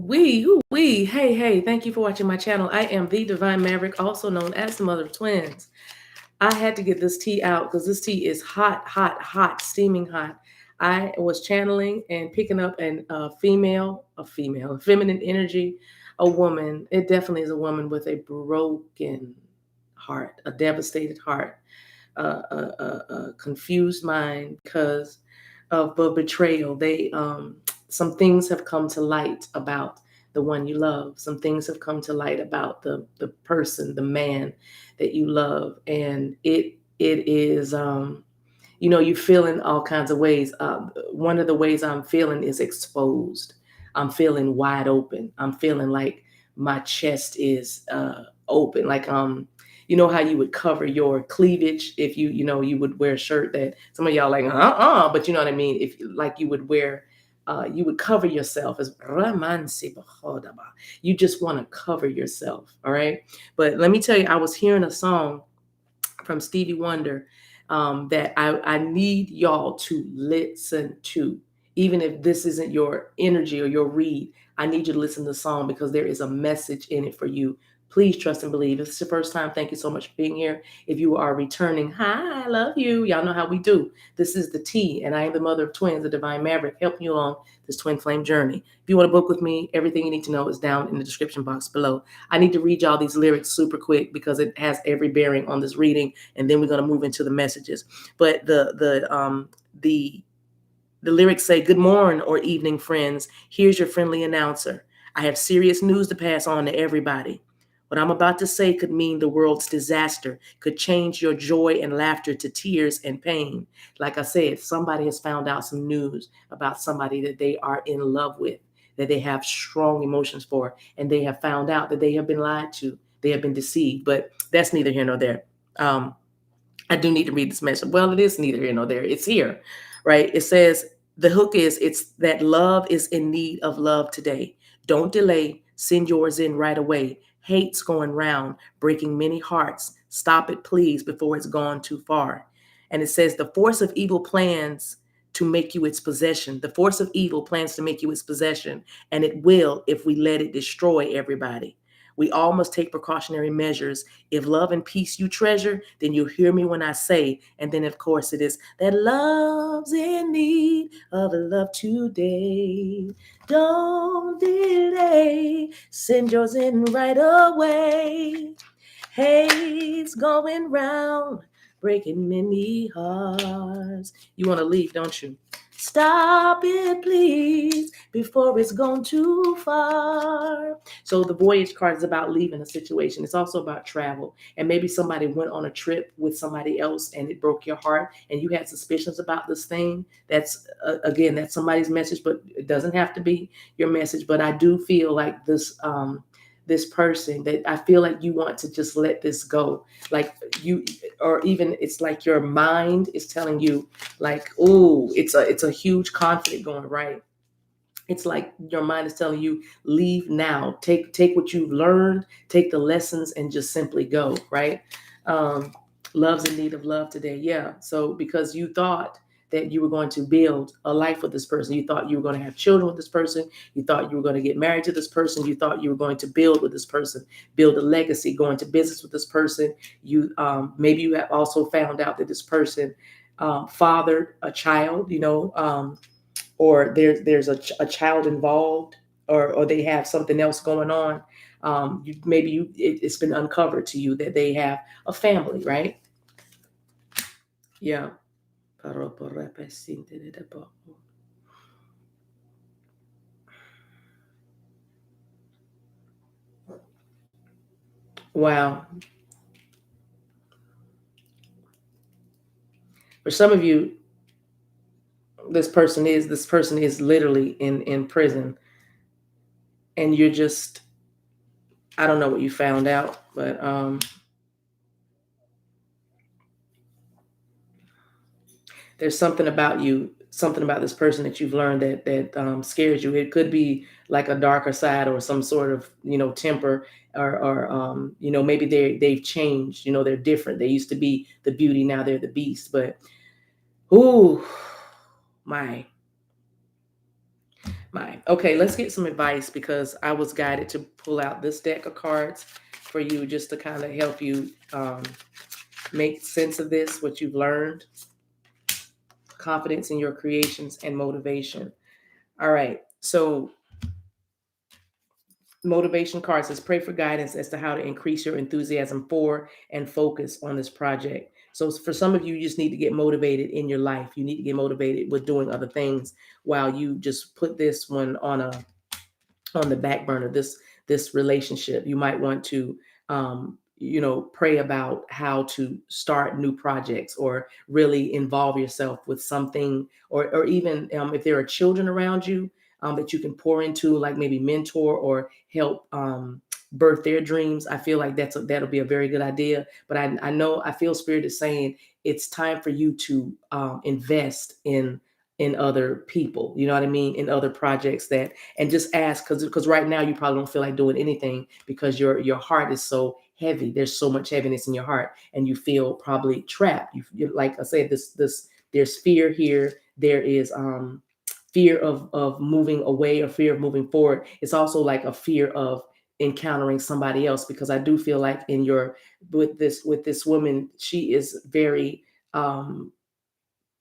Hey, thank you for watching my channel. I am the Divine Maverick, also known as the mother of twins. I had to get this tea out because this tea is hot, steaming hot. I was channeling and picking up a feminine energy, a woman. It definitely is a woman with a broken heart, a devastated heart, a confused mind because of the betrayal. Some things have come to light about the one you love. Some things have come to light about the person, the man that you love, and it is you feel in all kinds of ways. One of the ways I'm feeling is exposed. I'm feeling wide open. I'm feeling like my chest is open. Like you know how you would cover your cleavage if you would wear a shirt that some of y'all like but you know what I mean. If like you would wear. You would cover yourself as you just want to cover yourself, all right? But let me tell you, I was hearing a song from Stevie Wonder that I need y'all to listen to. Even if this isn't your energy or your read, I need you to listen to the song because there is a message in it for you. Please trust and believe. If it's your first time, thank you so much for being here. If you are returning, hi, I love you. Y'all know how we do. This is the T, and I am the mother of twins, the Divine Maverick, helping you along this twin flame journey. If you want to book with me, everything you need to know is down in the description box below. I need to read y'all these lyrics super quick because it has every bearing on this reading, and then we're going to move into the messages. But the lyrics say, "Good morning or evening, friends. Here's your friendly announcer. I have serious news to pass on to everybody. What I'm about to say could mean the world's disaster, could change your joy and laughter to tears and pain. Like I said, somebody has found out some news about somebody that they are in love with, that they have strong emotions for, and they have found out that they have been lied to, they have been deceived. But that's neither here nor there. I do need to read this message. Well, it is neither here nor there. It's here, right? It says, the hook is, it's that love is in need of love today. Don't delay. Send yours in right away. Hate's going round, breaking many hearts. Stop it, please, before it's gone too far. And it says, the force of evil plans to make you its possession. The force of evil plans to make you its possession, and it will if we let it destroy everybody. We all must take precautionary measures. If love and peace you treasure, then you'll hear me when I say, and then of course it is, that love's in need of a love today. Don't delay, send yours in right away. Hate's going round, breaking many hearts. You want to leave, don't you? Stop it, please, before it's gone too far. So the voyage card is about leaving a situation. It's also about travel. And maybe somebody went on a trip with somebody else and it broke your heart and you had suspicions about this thing. That's, again, that's somebody's message, but it doesn't have to be your message. But I do feel like this person that I feel like you want to just let this go. Like you, or even it's like your mind is telling you like, oh, it's a huge conflict going right. It's like your mind is telling you, leave now, take what you've learned, take the lessons and just simply go, right? Love's in need of love today. Yeah. So because you thought that you were going to build a life with this person, you thought you were going to have children with this person, you thought you were going to get married to this person, you thought you were going to build with this person, build a legacy, go into business with this person. You maybe you have also found out that this person fathered a child, or there's a child involved, or they have something else going on. It's been uncovered to you that they have a family, right? Yeah. Wow. For some of you, this person is literally in prison, and you're just, I don't know what you found out, but there's something about you, something about this person that you've learned that scares you. It could be like a darker side or some sort of temper, or maybe they've changed. They're different. They used to be the beauty, now they're the beast. But ooh, my My. Okay, let's get some advice because I was guided to pull out this deck of cards for you just to kind of help you make sense of this, what you've learned, confidence in your creations, and motivation. All right. So motivation card says pray for guidance as to how to increase your enthusiasm for and focus on this project. So for some of you, you just need to get motivated in your life. You need to get motivated with doing other things while you just put this one on the back burner, this relationship. You might want to pray about how to start new projects or really involve yourself with something, or even if there are children around you that you can pour into, like maybe mentor or help birth their dreams. I feel like that'll be a very good idea. But I know I feel Spirit is saying it's time for you to invest in other people, you know what I mean, in other projects, that, and just ask, because right now you probably don't feel like doing anything because your heart is so heavy. There's so much heaviness in your heart, and you feel probably trapped. You like I said, this there's fear here. There is fear of moving away or fear of moving forward. It's also like a fear of encountering somebody else, because I do feel like in your with this woman, she is very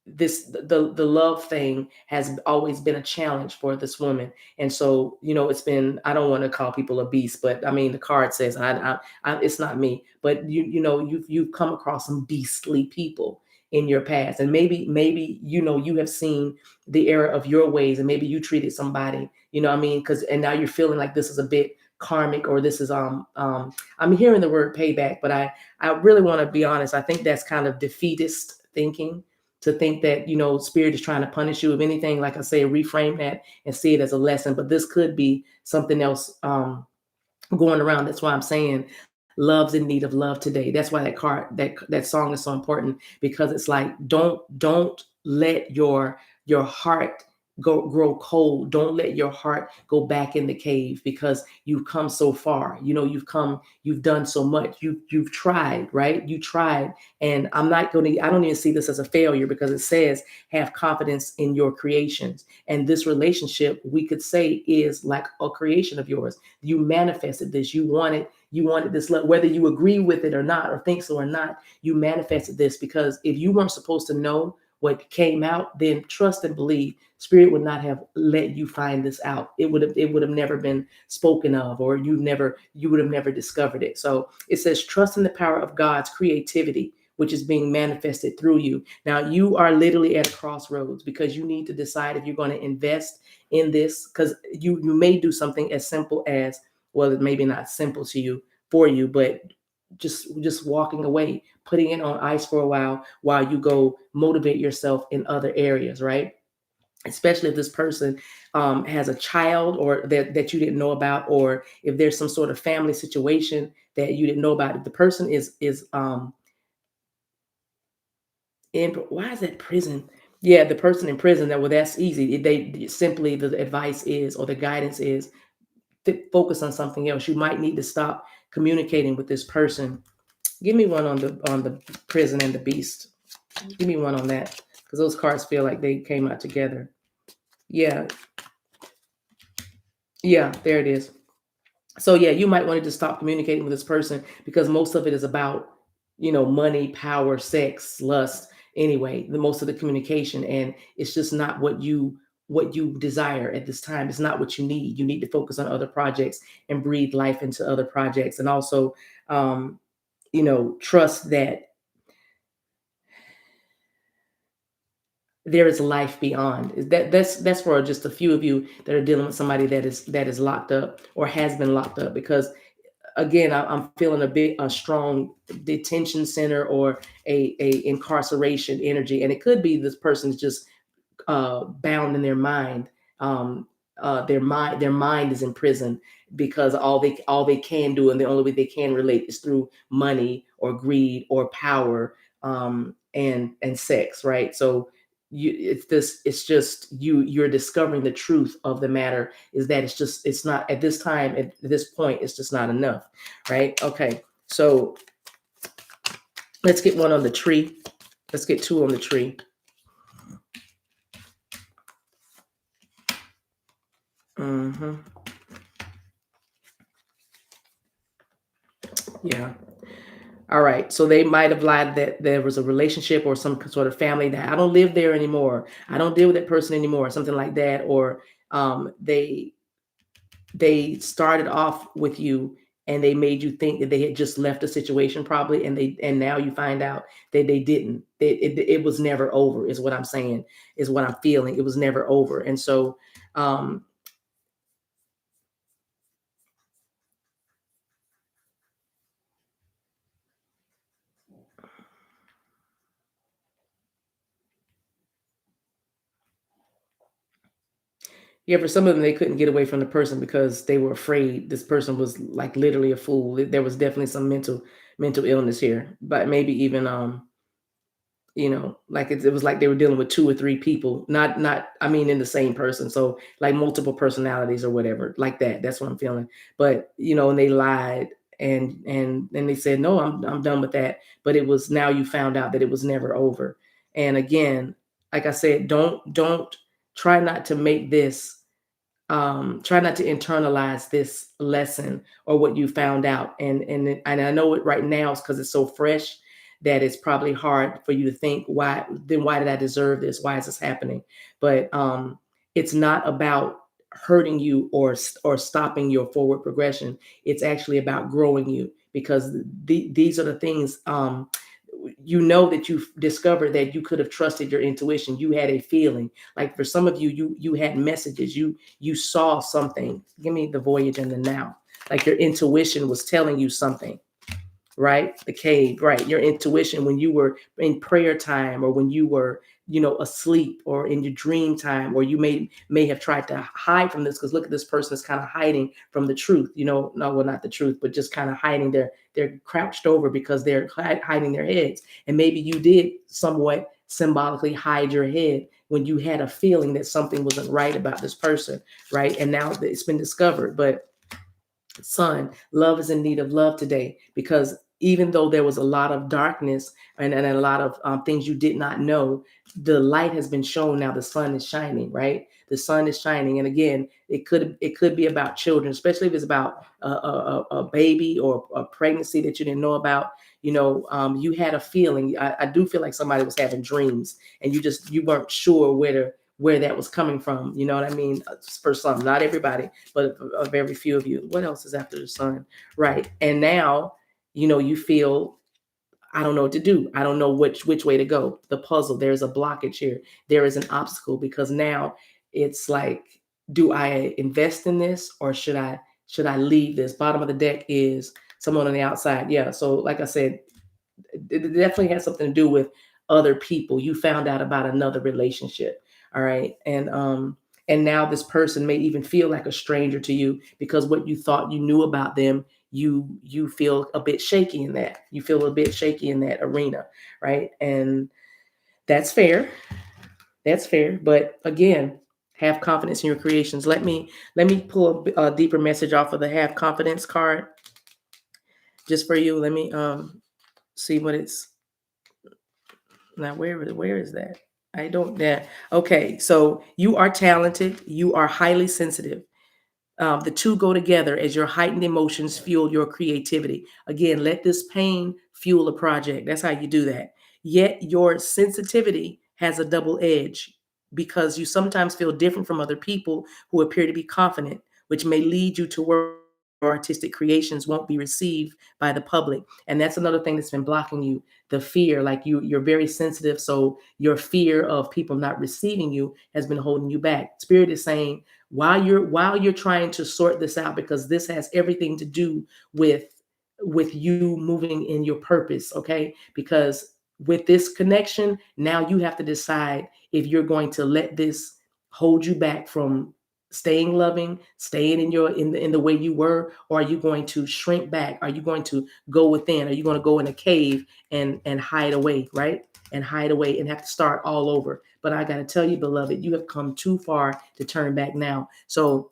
the love thing has always been a challenge for this woman. And so it's been, I don't want to call people a beast, but I mean the card says it's not me, but you've come across some beastly people in your past, and maybe you have seen the error of your ways, and maybe you treated somebody, what I mean, because and now you're feeling like this is a bit karmic, or this is I'm hearing the word payback, but I really want to be honest. I think that's kind of defeatist thinking, to think that Spirit is trying to punish you. If anything, like I say, reframe that and see it as a lesson. But this could be something else going around. That's why I'm saying love's in need of love today. That's why that song is so important, because it's like, don't let your heart grow cold. Don't let your heart go back in the cave, because you've come so far. You've done so much. You've tried, right? You tried. And I don't even see this as a failure, because it says have confidence in your creations. And this relationship, we could say, is like a creation of yours. You manifested this. You wanted this love, whether you agree with it or not, or think so or not. You manifested this, because if you weren't supposed to know what came out, then trust and believe Spirit would not have let you find this out. It would have never been spoken of, or you would have never discovered it. So it says trust in the power of God's creativity, which is being manifested through you. Now you are literally at a crossroads, because you need to decide if you're going to invest in this, because you may do something as simple as, well, it maybe not simple to you, for you, but just walking away, putting it on ice for a while you go motivate yourself in other areas, right? Especially if this person has a child, or that you didn't know about, or if there's some sort of family situation that you didn't know about. If the person is in, why is that prison? Yeah, the person in prison. Well, that's easy. They simply, the advice is, or the guidance is, focus on something else. You might need to stop communicating with this person. Give me one on the prison and the beast. Give me one on that, because those cards feel like they came out together. Yeah, yeah, there it is. So yeah, you might want to just stop communicating with this person, because most of it is about money, power, sex, lust. Anyway, the most of the communication, and it's just not what you desire at this time. It's not what you need. You need to focus on other projects and breathe life into other projects, and also trust that there is life beyond. That's for just a few of you that are dealing with somebody that is locked up, or has been locked up, because again, I'm feeling a strong detention center, or a incarceration energy, and it could be this person's just bound in their mind. Their mind is in prison, because all they can do, and the only way they can relate, is through money or greed or power, and sex, right? So it's just you're discovering the truth of the matter, is that it's not, at this time, at this point, it's just not enough, right? Okay, so let's get one on the tree. Let's get two on the tree. Mm-hmm. Yeah. All right. So they might have lied that there was a relationship or some sort of family that I don't live there anymore. I don't deal with that person anymore, something like that. Or they started off with you and they made you think that they had just left a situation probably, and now you find out that they didn't. It was never over, is what I'm saying, is what I'm feeling. It was never over. And so um yeah, for some of them, they couldn't get away from the person because they were afraid this person was like literally a fool. There was definitely some mental illness here, but maybe even like it was like they were dealing with two or three people, not I mean in the same person. So like multiple personalities or whatever, like that. That's what I'm feeling. But and they lied and they said, no, I'm done with that. But it was now you found out that it was never over. And again, like I said, don't try not to make this try not to internalize this lesson or what you found out. And I know it right now is because it's so fresh that it's probably hard for you to think, why did I deserve this? Why is this happening? But it's not about hurting you or stopping your forward progression. It's actually about growing you, because these are the things, that you've discovered that you could have trusted your intuition. You had a feeling. Like for some of you, you had messages. You saw something. Give me the voyage and the now. Like your intuition was telling you something, right? The cave, right? Your intuition when you were in prayer time, or when you were, asleep, or in your dream time, or you may have tried to hide from this, because look at this person is kind of hiding from the truth, no, well, not the truth, but just kind of hiding. They're crouched over because they're hiding their heads. And maybe you did somewhat symbolically hide your head when you had a feeling that something wasn't right about this person, right? And now it's been discovered. But son, love is in need of love today, because even though there was a lot of darkness and a lot of things you did not know, the light has been shown. Now the sun is shining, right? The sun is shining. And again, it could be about children, especially if it's about a baby or a pregnancy that you didn't know about. You had a feeling. I do feel like somebody was having dreams, and you weren't sure where that was coming from. You know what I mean? For some, not everybody, but a very few of you. What else is after the sun? Right. And now, you feel, I don't know what to do. I don't know which way to go. The puzzle, there's a blockage here. There is an obstacle, because now it's like, do I invest in this, or should I leave this? Bottom of the deck is someone on the outside. Yeah. So like I said, it definitely has something to do with other people. You found out about another relationship. All right. And now this person may even feel like a stranger to you, because what you thought you knew about them, you feel a bit shaky in that. You feel a bit shaky in that arena, right? And that's fair. That's fair. But again, have confidence in your creations. Let me pull a deeper message off of the have confidence card just for you. Let me see what it's now. Where is that? I don't that. Okay, so you are talented. You are highly sensitive. The two go together as your heightened emotions fuel your creativity. Again, let this pain fuel a project. That's how you do that. Yet your sensitivity has a double edge, because you sometimes feel different from other people who appear to be confident, which may lead you to where your artistic creations won't be received by the public. And that's another thing that's been blocking you, the fear. Like you're very sensitive, so your fear of people not receiving you has been holding you back. Spirit is saying, while you're trying to sort this out, because this has everything to do with you moving in your purpose, okay? Because with this connection, now you have to decide if you're going to let this hold you back from staying loving, staying in the way you were, or are you going to shrink back? Are you going to go within? Are you going to go in a cave and hide away, right? And hide away and have to start all over. But I got to tell you, beloved, you have come too far to turn back now. So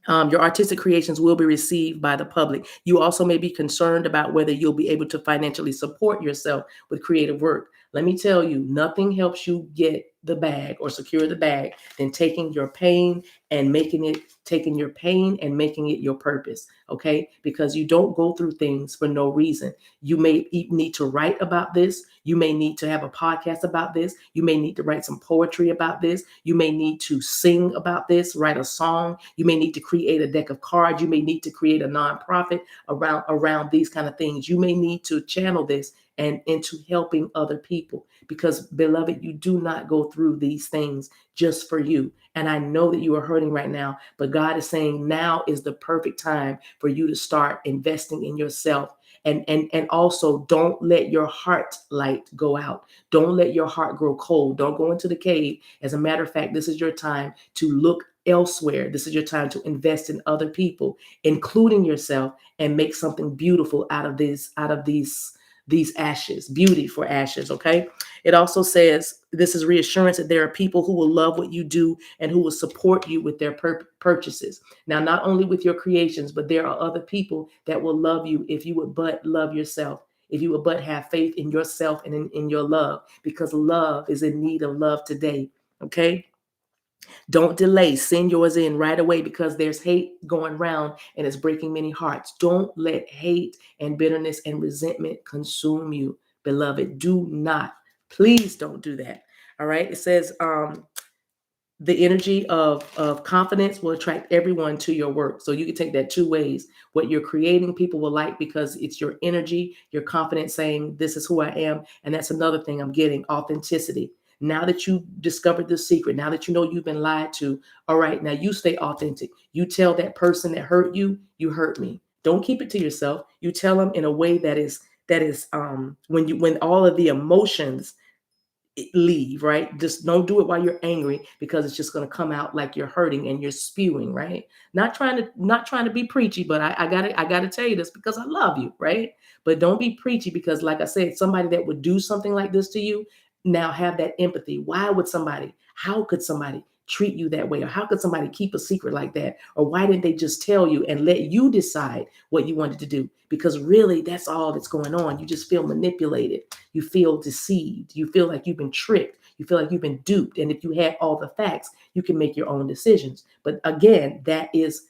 your artistic creations will be received by the public. You also may be concerned about whether you'll be able to financially support yourself with creative work. Let me tell you, nothing helps you get the bag or secure the bag than taking your pain and making it your purpose. Okay. Because you don't go through things for no reason. You may need to write about this. You may need to have a podcast about this. You may need to write some poetry about this. You may need to sing about this, write a song. You may need to create a deck of cards. You may need to create a nonprofit around these kind of things. You may need to channel this and into helping other people, because beloved, you do not go through these things just for you. And I know that you are hurting right now, but God is saying now is the perfect time for you to start investing in yourself. And also, don't let your heart light go out. Don't let your heart grow cold. Don't go into the cave. As a matter of fact, this is your time to look elsewhere. This is your time to invest in other people, including yourself, and make something beautiful out of these ashes. Beauty for ashes. Okay. It also says this is reassurance that there are people who will love what you do and who will support you with their purchases. Now, not only with your creations, but there are other people that will love you if you would but love yourself. If you would but have faith in yourself and in your love, because love is in need of love today. Okay. Don't delay. Send yours in right away, because there's hate going around and it's breaking many hearts. Don't let hate and bitterness and resentment consume you, beloved. Do not. Please don't do that. All right. It says, the energy of confidence will attract everyone to your work. So you can take that two ways. What you're creating, people will like, because it's your energy, your confidence saying, this is who I am. And that's another thing I'm getting, authenticity. Now that you discovered the secret, now that you know you've been lied to, all right, now you stay authentic. You tell that person that hurt you, you hurt me. Don't keep it to yourself. You tell them in a way when all of the emotions leave, right? Just don't do it while you're angry, because it's just going to come out like you're hurting and you're spewing, right? Not trying to be preachy, but I gotta tell you this because I love you, right? But don't be preachy, because like I said, somebody that would do something like this to you, now have that empathy. How could somebody treat you that way? Or how could somebody keep a secret like that? Or why didn't they just tell you and let you decide what you wanted to do? Because really, that's all that's going on. You just feel manipulated. You feel deceived. You feel like you've been tricked. You feel like you've been duped. And if you had all the facts, you can make your own decisions. But again, that is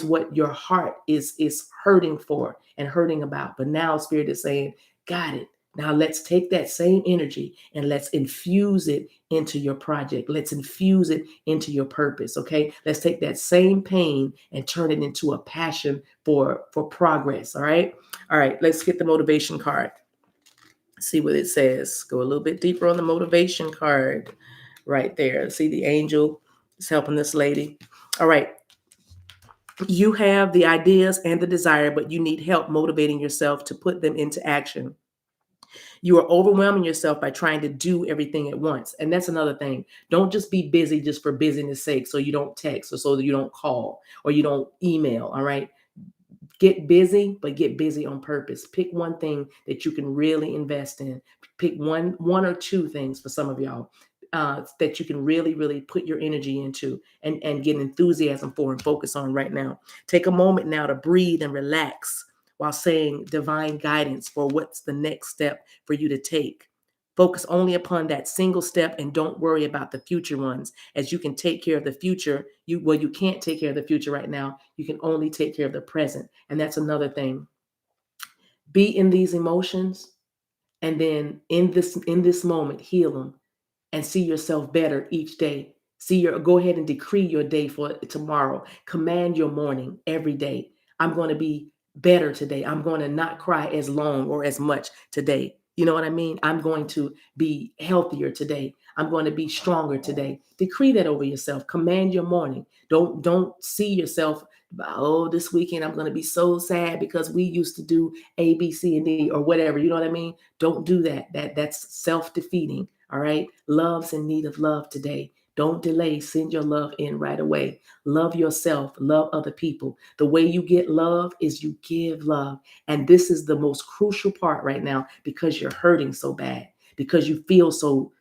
what your heart is hurting for and hurting about. But now Spirit is saying, got it. Now let's take that same energy and let's infuse it into your project. Let's infuse it into your purpose. Okay. Let's take that same pain and turn it into a passion for progress. All right. All right. Let's get the motivation card. See what it says. Go a little bit deeper on the motivation card right there. See, the angel is helping this lady. All right. You have the ideas and the desire, but you need help motivating yourself to put them into action. You are overwhelming yourself by trying to do everything at once. And that's another thing. Don't just be busy just for busyness sake, so you don't text or so that you don't call or you don't email. All right. Get busy, but get busy on purpose. Pick one thing that you can really invest in. Pick one or two things for some of y'all that you can really, really put your energy into and get enthusiasm for and focus on right now. Take a moment now to breathe and relax while saying divine guidance for what's the next step for you to take. Focus only upon that single step and don't worry about the future ones, as you can take care of the future. You can't take care of the future right now. You can only take care of the present. And that's another thing. Be in these emotions, and then in this moment, heal them and see yourself better each day. Go ahead and decree your day for tomorrow. Command your morning every day. I'm going to be better today. I'm going to not cry as long or as much today. You know what I mean? I'm going to be healthier today. I'm going to be stronger today. Decree that over yourself. Command your morning. Don't see yourself, oh, this weekend I'm going to be so sad because we used to do A, B, C, and D or whatever. You know what I mean? Don't do that. That's self-defeating. All right. Love's in need of love today. Don't delay. Send your love in right away. Love yourself. Love other people. The way you get love is you give love. And this is the most crucial part right now, because you're hurting so bad, because you feel so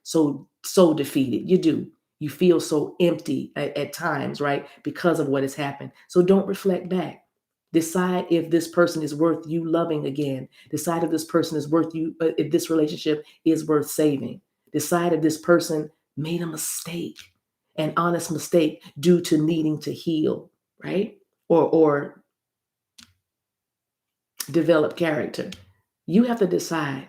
defeated. You do. You feel so empty at times, right? Because of what has happened. So don't reflect back. Decide if this person is worth you loving again. Decide if this person is worth you, if this relationship is worth saving. Decide if this person made a mistake, an honest mistake due to needing to heal, right? Or develop character. You have to decide.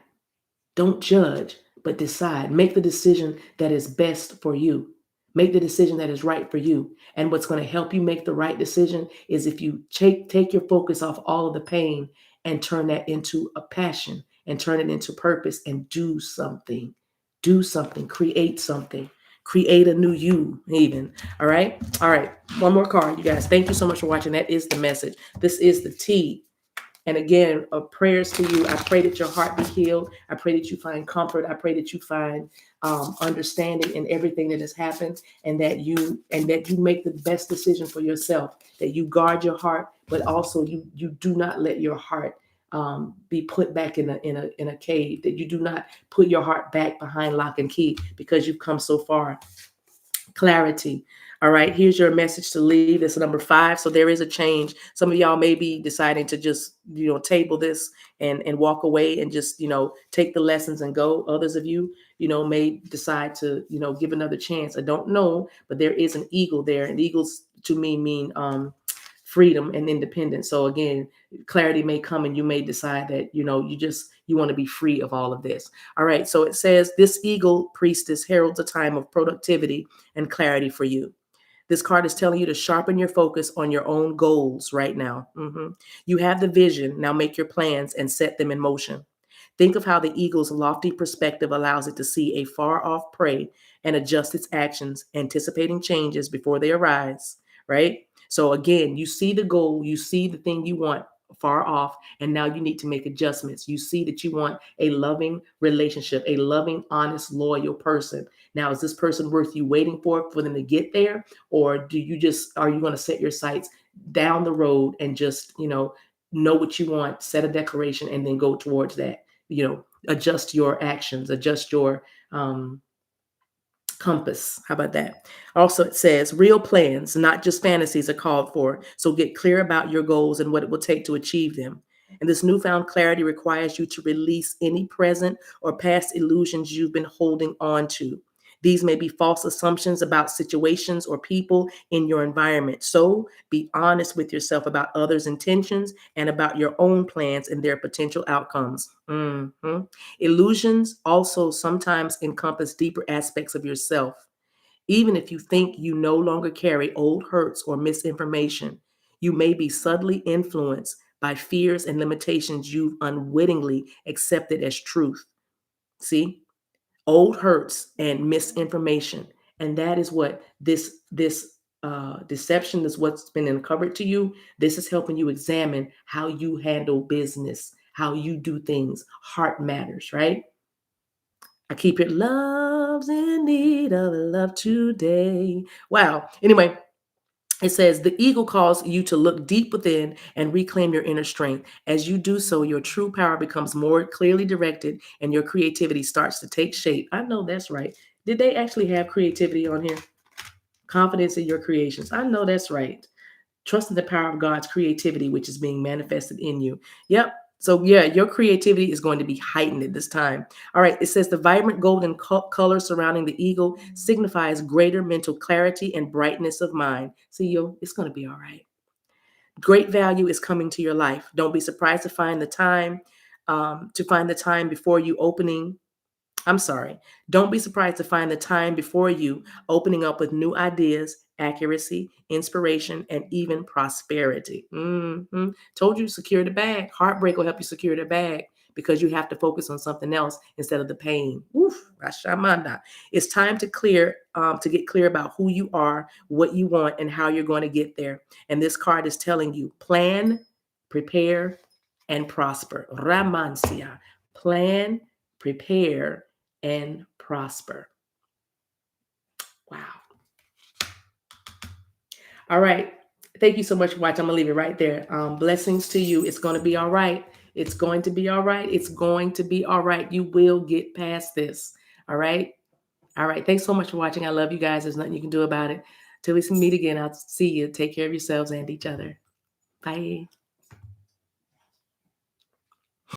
Don't judge, but decide. Make the decision that is best for you. Make the decision that is right for you. And what's going to help you make the right decision is if you take your focus off all of the pain and turn that into a passion and turn it into purpose and do something. Do something. Create something. Create a new you, even. All right. All right. One more card, you guys. Thank you so much for watching. That is the message. This is the T. And again, prayers to you. I pray that your heart be healed. I pray that you find comfort. I pray that you find understanding in everything that has happened, and that you make the best decision for yourself. That you guard your heart, but also you do not let your heart be put back in a cave. That you do not put your heart back behind lock and key because you've come so far. Clarity. All right, here's your message to leave. It's number 5. So there is a change. Some of y'all may be deciding to just, table this and walk away and just, take the lessons and go. Others of you, may decide to, give another chance. I don't know, but there is an eagle there. And eagles to me mean freedom and independence. So again, clarity may come and you may decide that, you want to be free of all of this. All right. So it says this eagle priestess heralds a time of productivity and clarity for you. This card is telling you to sharpen your focus on your own goals right now. You have the vision. Now make your plans and set them in motion. Think of how the eagle's lofty perspective allows it to see a far off prey and adjust its actions, anticipating changes before they arise, right? So again, you see the goal, you see the thing you want far off, and now you need to make adjustments. You see that you want a loving relationship, a loving, honest, loyal person. Now, is this person worth you waiting for them to get there? Or are you going to set your sights down the road and just, know what you want, set a declaration, and then go towards that? Adjust your actions, adjust your compass. How about that? Also, it says real plans, not just fantasies, are called for. So get clear about your goals and what it will take to achieve them. And this newfound clarity requires you to release any present or past illusions you've been holding on to. These may be false assumptions about situations or people in your environment. So be honest with yourself about others' intentions and about your own plans and their potential outcomes. Illusions also sometimes encompass deeper aspects of yourself. Even if you think you no longer carry old hurts or misinformation, you may be subtly influenced by fears and limitations you've unwittingly accepted as truth. See? Old hurts and misinformation. And that is what this deception is, what's been uncovered to you. This is helping you examine how you handle business, how you do things. Heart matters, right? I keep it, love's in need of love today. Wow. Anyway, it says the eagle calls you to look deep within and reclaim your inner strength. As you do so, your true power becomes more clearly directed and your creativity starts to take shape. I know that's right. Did they actually have creativity on here? Confidence in your creations. I know that's right. Trust in the power of God's creativity, which is being manifested in you. Yep. So yeah, your creativity is going to be heightened at this time. All right. It says the vibrant golden color surrounding the eagle signifies greater mental clarity and brightness of mind. See, it's going to be all right. Great value is coming to your life. Don't be surprised to find the time before you opening. I'm sorry. Don't be surprised to find the time before you opening up with new ideas, accuracy, inspiration, and even prosperity. Told you, secure the bag. Heartbreak will help you secure the bag because you have to focus on something else instead of the pain. Woof, Rashamanda. It's time to get clear about who you are, what you want, and how you're going to get there. And this card is telling you plan, prepare, and prosper. Ramansia. Plan, prepare, and prosper. Wow. All right. Thank you so much for watching. I'm going to leave it right there. Blessings to you. It's going to be all right. It's going to be all right. It's going to be all right. You will get past this. All right. All right. Thanks so much for watching. I love you guys. There's nothing you can do about it. Till we meet again, I'll see you. Take care of yourselves and each other. Bye.